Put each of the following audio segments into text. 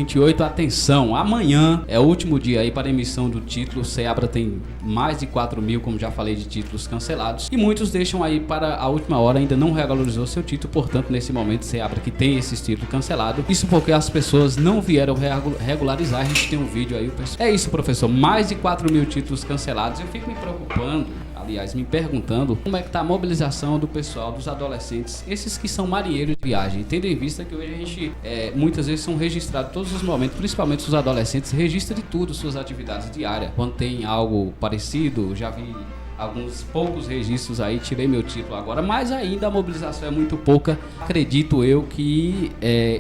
2028. Atenção, amanhã é o último dia aí para a emissão do título. O Seabra tem mais de 4 mil, como já falei, de títulos cancelados. E muitos deixam aí para a última hora, ainda não regularizou seu título. Portanto, nesse momento, Seabra que tem esses títulos cancelados. Isso porque as pessoas não vieram regularizar. A gente tem um vídeo aí. É isso, professor. Mais de 4 mil títulos cancelados. Eu fico me preocupando, aliás, me perguntando como é que tá a mobilização do pessoal, dos adolescentes, esses que são marinheiros de viagem, tendo em vista que hoje a gente muitas vezes são registrados todos os momentos, principalmente os adolescentes, registra de tudo, suas atividades diárias. Quando tem algo parecido, já vi alguns poucos registros aí, tirei meu título agora, mas ainda a mobilização é muito pouca. Acredito eu que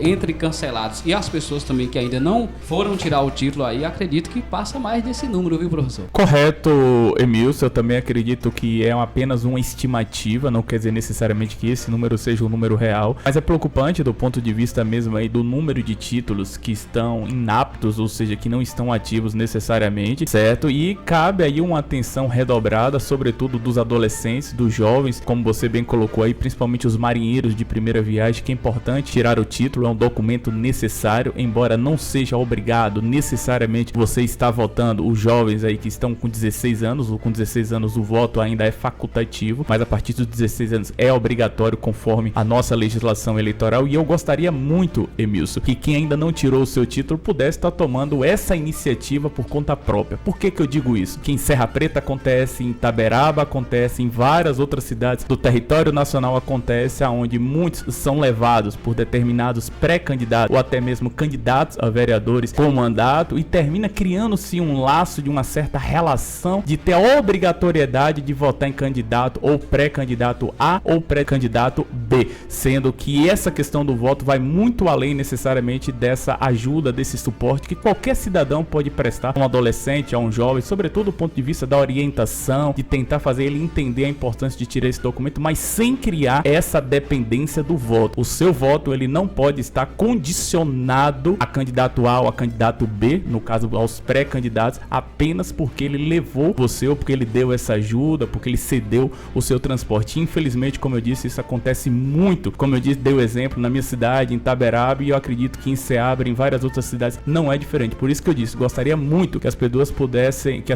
entre cancelados e as pessoas também que ainda não foram tirar o título aí, acredito que passa mais desse número, viu, professor? Correto, Emilson, eu também acredito que é apenas uma estimativa, não quer dizer necessariamente que esse número seja um número real, mas é preocupante do ponto de vista mesmo aí do número de títulos que estão inaptos, ou seja, que não estão ativos necessariamente, certo? E cabe aí uma atenção redobrada, sobretudo dos adolescentes, dos jovens, como você bem colocou aí, principalmente os marinheiros de primeira viagem, que é importante tirar o título, é um documento necessário, embora não seja obrigado necessariamente você estar votando. Os jovens aí que estão com 16 anos, ou com 16 anos o voto ainda é facultativo, mas a partir dos 16 anos é obrigatório conforme a nossa legislação eleitoral. E eu gostaria muito, Emilson, que quem ainda não tirou o seu título pudesse estar tomando essa iniciativa por conta própria. Por que eu digo isso? Que em Serra Preta acontece, em Itaberaba acontece, em várias outras cidades do território nacional acontece, aonde muitos são levados por determinados pré-candidatos ou até mesmo candidatos a vereadores com mandato, e termina criando-se um laço de uma certa relação de ter a obrigatoriedade de votar em candidato ou pré-candidato A ou pré-candidato B, sendo que essa questão do voto vai muito além necessariamente dessa ajuda, desse suporte que qualquer cidadão pode prestar a um adolescente, a um jovem, sobretudo do ponto de vista da orientação, de tentar fazer ele entender a importância de tirar esse documento, mas sem criar essa dependência do voto. O seu voto, ele não pode estar condicionado a candidato A ou a candidato B, no caso aos pré-candidatos, apenas porque ele levou você ou porque ele deu essa ajuda, porque ele cedeu o seu transporte. Infelizmente, como eu disse, isso acontece muito. Como eu disse, dei o exemplo na minha cidade, em Itaberaba, e eu acredito que em Seabra, em várias outras cidades, não é diferente. Por isso que eu disse, gostaria muito que as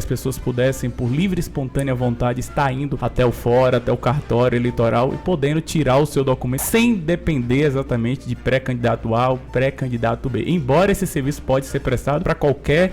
pessoas pudessem, por livre e espontânea vontade, estar indo até o fórum, até o cartório eleitoral e podendo tirar o seu documento sem depender exatamente de pré-candidato A ou pré-candidato B. Embora esse serviço pode ser prestado para qualquer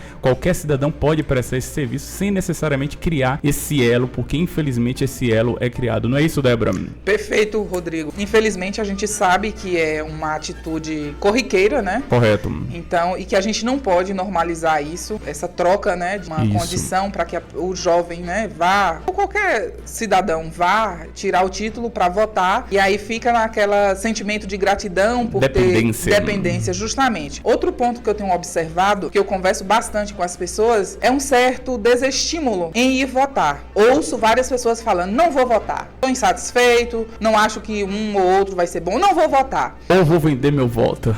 cidadão, pode prestar esse serviço sem necessariamente criar esse elo, porque infelizmente esse elo é criado. Não é isso, Débora? Perfeito, Rodrigo. Infelizmente a gente sabe que é uma atitude corriqueira, né? Correto. Então, e que a gente não pode normalizar isso, essa troca, né, de uma condição para que o jovem, né, vá, ou qualquer cidadão vá tirar o título para votar, e aí fica naquela sentimento de gratidão por ter dependência, justamente. Outro ponto que eu tenho observado, que eu converso bastante com as pessoas, é um certo desestímulo em ir votar. Ouço várias pessoas falando, não vou votar, estou insatisfeito, não acho que um ou outro vai ser bom, não vou votar. Ou vou vender meu voto.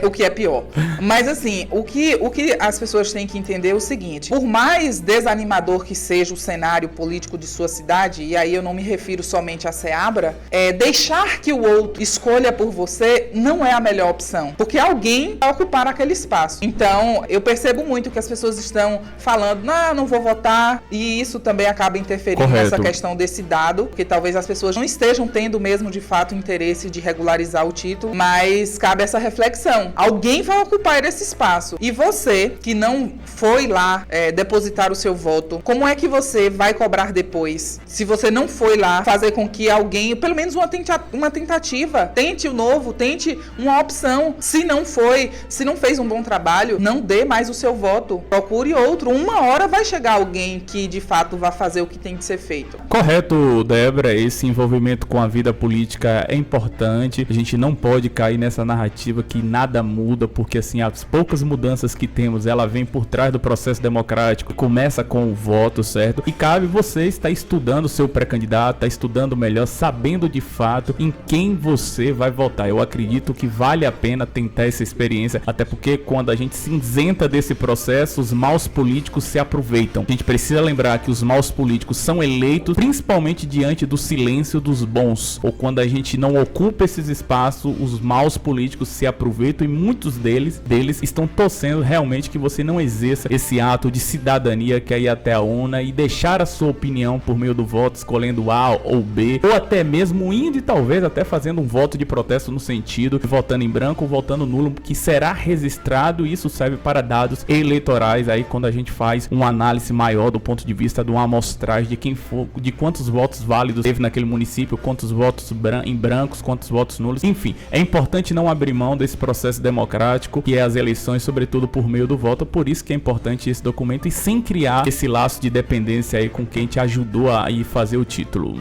O que é pior. Mas assim, o que as pessoas têm que entender é o seguinte: por mais desanimador que seja o cenário político de sua cidade, e aí eu não me refiro somente a Seabra, deixar que o outro escolha por você não é a melhor opção, porque alguém vai ocupar aquele espaço. Então, eu percebo muito que as pessoas estão falando, não vou votar, e isso também acaba interferindo nessa questão desse dado, porque talvez as pessoas não estejam tendo mesmo de fato interesse de regularizar o título, mas cabe essa reflexão. Alguém vai ocupar esse espaço. E você, que não foi lá depositar o seu voto, como é que você vai cobrar depois? Se você não foi lá fazer com que alguém, pelo menos uma tentativa, tente o novo, tente uma opção. Se não foi, se não fez um bom trabalho, não dê mais o seu voto. Procure outro. Uma hora vai chegar alguém que de fato vai fazer o que tem que ser feito. Correto, Débora. Esse envolvimento com a vida política é importante. A gente não pode cair nessa narrativa que nada muda, porque assim, as poucas mudanças que temos, ela vem por trás do processo democrático, começa com o voto, certo? E cabe você estar estudando o seu pré-candidato, estar estudando melhor, sabendo de fato em quem você vai votar. Eu acredito que vale a pena tentar essa experiência, até porque quando a gente se isenta desse processo, os maus políticos se aproveitam. A gente precisa lembrar que os maus políticos são eleitos principalmente diante do silêncio dos bons, ou quando a gente não ocupa esses espaços, os maus políticos se aproveitam feito e muitos deles estão torcendo realmente que você não exerça esse ato de cidadania, que é ir até a urna e deixar a sua opinião por meio do voto, escolhendo A ou B, ou até mesmo indo e talvez até fazendo um voto de protesto no sentido de votando em branco ou votando nulo, que será registrado, e isso serve para dados eleitorais aí quando a gente faz uma análise maior do ponto de vista de uma amostragem de quem for, de quantos votos válidos teve naquele município, quantos votos em brancos, quantos votos nulos, enfim, é importante não abrir mão desse processo democrático que é as eleições, sobretudo por meio do voto. Por isso que é importante esse documento e sem criar esse laço de dependência aí com quem te ajudou a ir fazer o título.